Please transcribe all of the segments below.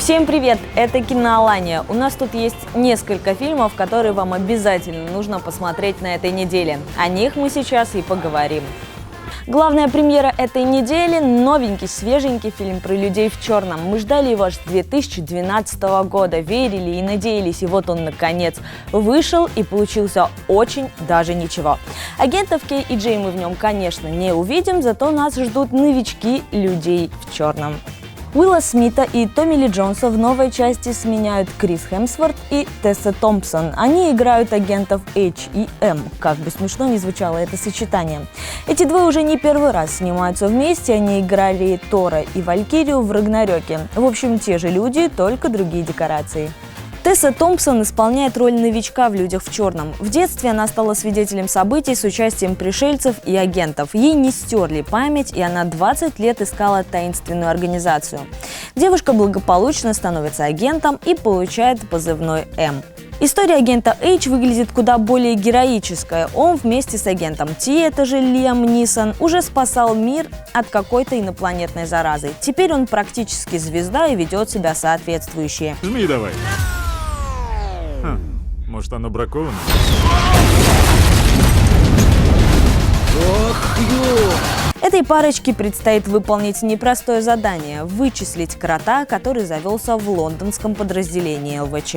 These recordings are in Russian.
Всем привет! Это Киноалания. У нас тут есть несколько фильмов, которые вам обязательно нужно посмотреть на этой неделе. О них мы сейчас и поговорим. Главная премьера этой недели – новенький, свеженький фильм про людей в черном. Мы ждали его аж с 2012 года, верили и надеялись, и вот он наконец вышел и получился очень даже ничего. Агентов Кей и Джей мы в нем, конечно, не увидим, зато нас ждут новички людей в черном. Уилла Смита и Томми Ли Джонса в новой части сменяют Крис Хемсворт и Тесса Томпсон. Они играют агентов H и M, как бы смешно ни звучало это сочетание. Эти двое уже не первый раз снимаются вместе, они играли Тора и Валькирию в Рагнарёке. В общем, те же люди, только другие декорации. Тесса Томпсон исполняет роль новичка в «Людях в черном». В детстве она стала свидетелем событий с участием пришельцев и агентов. Ей не стерли память, и она 20 лет искала таинственную организацию. Девушка благополучно становится агентом и получает позывной «М». История агента H выглядит куда более героической. Он вместе с агентом T, это же Лиам Нисон, уже спасал мир от какой-то инопланетной заразы. Теперь он практически звезда и ведет себя соответствующе. Жми давай. Может, оно браковано? Ох, ё! Этой парочке предстоит выполнить непростое задание – вычислить крота, который завелся в лондонском подразделении ЛВЧ.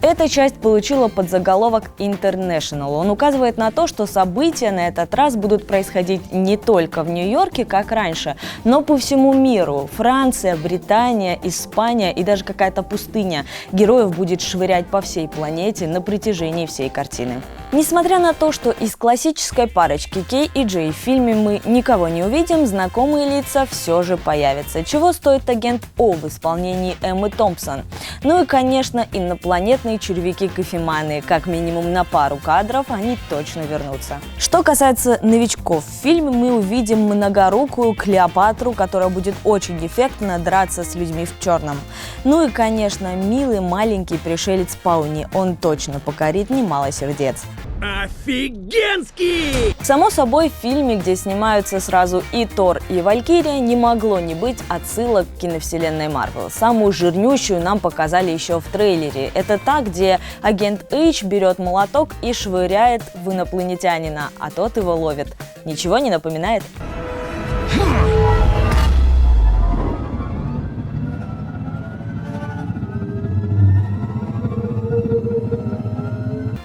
Эта часть получила подзаголовок International. Он указывает на то, что события на этот раз будут происходить не только в Нью-Йорке, как раньше, но по всему миру. Франция, Британия, Испания и даже какая-то пустыня. Героев будет швырять по всей планете на протяжении всей картины. Несмотря на то, что из классической парочки Кей и Джей в фильме мы никого не увидим, знакомые лица все же появятся. Чего стоит агент О в исполнении Эммы Томпсон? Ну и, конечно, инопланетные червяки-кофеманы. Как минимум на пару кадров они точно вернутся. Что касается новичков, в фильме мы увидим многорукую Клеопатру, которая будет очень эффектно драться с людьми в черном. Ну и, конечно, милый маленький пришелец Пауни. Он точно покорит немало сердец. Офигенский! Само собой, в фильме, где снимаются сразу и Тор, и Валькирия, не могло не быть отсылок к киновселенной Марвел. Самую жирнющую нам показали еще в трейлере. Это та, где агент H берет молоток и швыряет в инопланетянина, а тот его ловит. Ничего не напоминает?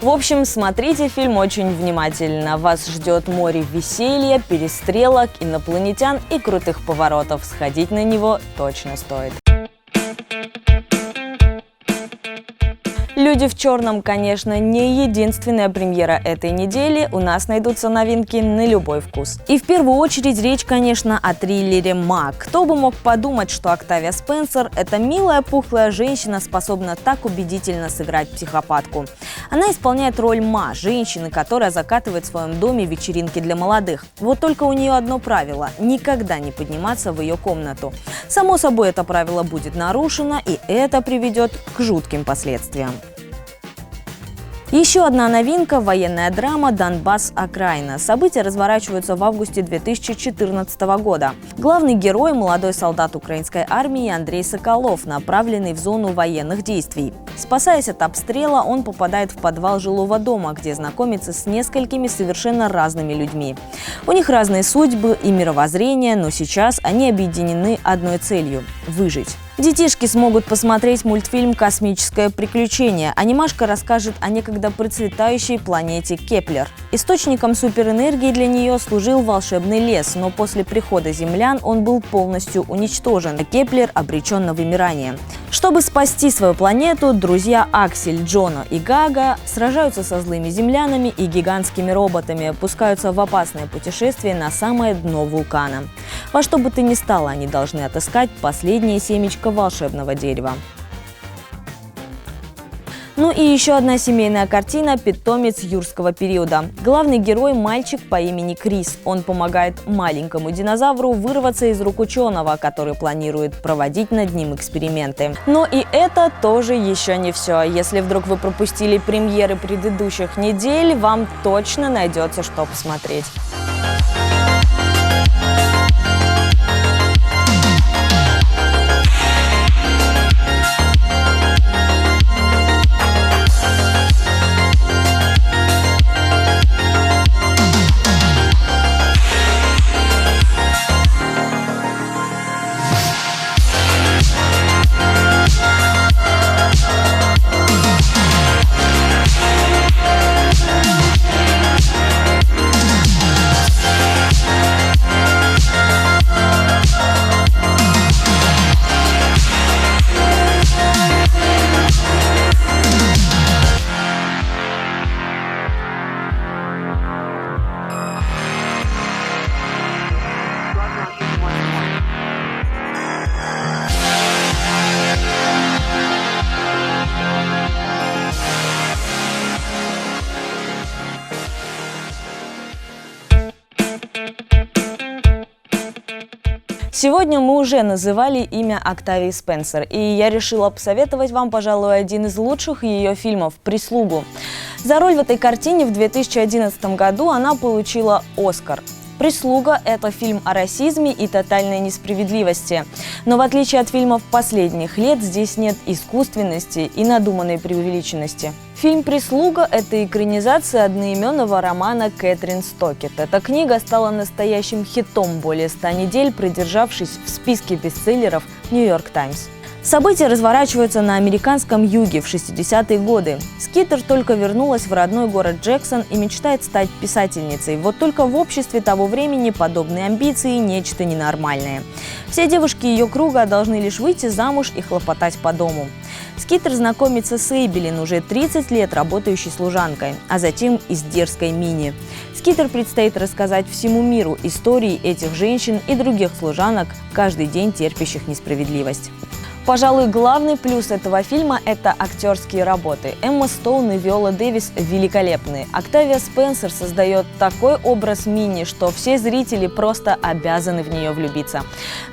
В общем, смотрите фильм очень внимательно. Вас ждет море веселья, перестрелок, инопланетян и крутых поворотов. Сходить на него точно стоит. «Люди в черном», конечно, не единственная премьера этой недели. У нас найдутся новинки на любой вкус. И в первую очередь речь, конечно, о триллере «Ма». Кто бы мог подумать, что Октавия Спенсер – это милая пухлая женщина, способна так убедительно сыграть психопатку. Она исполняет роль Ма, женщины, которая закатывает в своем доме вечеринки для молодых. Вот только у нее одно правило – никогда не подниматься в ее комнату. Само собой, это правило будет нарушено, и это приведет к жутким последствиям. Еще одна новинка – военная драма «Донбасс. Окраина». События разворачиваются в августе 2014 года. Главный герой – молодой солдат украинской армии Андрей Соколов, направленный в зону военных действий. Спасаясь от обстрела, он попадает в подвал жилого дома, где знакомится с несколькими совершенно разными людьми. У них разные судьбы и мировоззрения, но сейчас они объединены одной целью – выжить. Детишки смогут посмотреть мультфильм «Космическое приключение». Анимашка расскажет о некогда процветающей планете Кеплер. Источником суперэнергии для нее служил волшебный лес, но после прихода землян он был полностью уничтожен, а Кеплер обречен на вымирание. Чтобы спасти свою планету, друзья Аксель, Джона и Гага сражаются со злыми землянами и гигантскими роботами, пускаются в опасное путешествие на самое дно вулкана. Во что бы то ни стало, они должны отыскать последнее семечко волшебного дерева. Ну и еще одна семейная картина «Питомец юрского периода». Главный герой – мальчик по имени Крис. Он помогает маленькому динозавру вырваться из рук ученого, который планирует проводить над ним эксперименты. Но и это тоже еще не все. Если вдруг вы пропустили премьеры предыдущих недель, вам точно найдется что посмотреть. Сегодня мы уже называли имя Октавии Спенсер, и я решила посоветовать вам, пожалуй, один из лучших ее фильмов «Прислугу». За роль в этой картине в 2011 году она получила «Оскар». «Прислуга» – это фильм о расизме и тотальной несправедливости. Но в отличие от фильмов последних лет, здесь нет искусственности и надуманной преувеличенности. Фильм «Прислуга» – это экранизация одноименного романа Кэтрин Стокетт. Эта книга стала настоящим хитом, более 100 недель продержавшись в списке бестселлеров «Нью-Йорк Таймс». События разворачиваются на американском юге в 60-е годы. Скитер только вернулась в родной город Джексон и мечтает стать писательницей. Вот только в обществе того времени подобные амбиции – нечто ненормальное. Все девушки ее круга должны лишь выйти замуж и хлопотать по дому. Скитер знакомится с Эйбелин, уже 30 лет работающей служанкой, а затем и с дерзкой Мини. Скитер предстоит рассказать всему миру истории этих женщин и других служанок, каждый день терпящих несправедливость. Пожалуй, главный плюс этого фильма – это актерские работы. Эмма Стоун и Виола Дэвис великолепны. Октавия Спенсер создает такой образ Мини, что все зрители просто обязаны в нее влюбиться.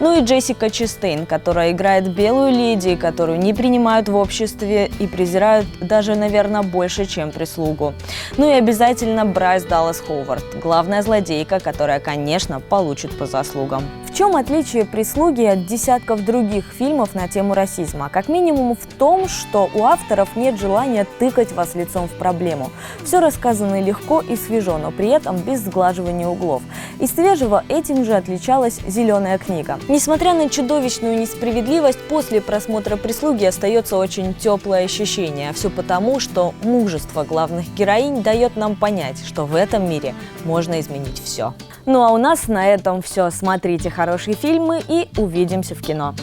Ну и Джессика Честейн, которая играет белую леди, которую не принимают в обществе и презирают даже, наверное, больше, чем прислугу. Ну и обязательно Брайс Даллас Ховард, главная злодейка, которая, конечно, получит по заслугам. В чем отличие «Прислуги» от десятков других фильмов на тему расизма? Как минимум в том, что у авторов нет желания тыкать вас лицом в проблему. Все рассказано легко и свежо, но при этом без сглаживания углов. Из свежего этим же отличалась «Зеленая книга». Несмотря на чудовищную несправедливость, после просмотра «Прислуги» остается очень теплое ощущение. Все потому, что мужество главных героинь дает нам понять, что в этом мире можно изменить все. Ну а у нас на этом все. Смотрите хорошие фильмы и увидимся в кино.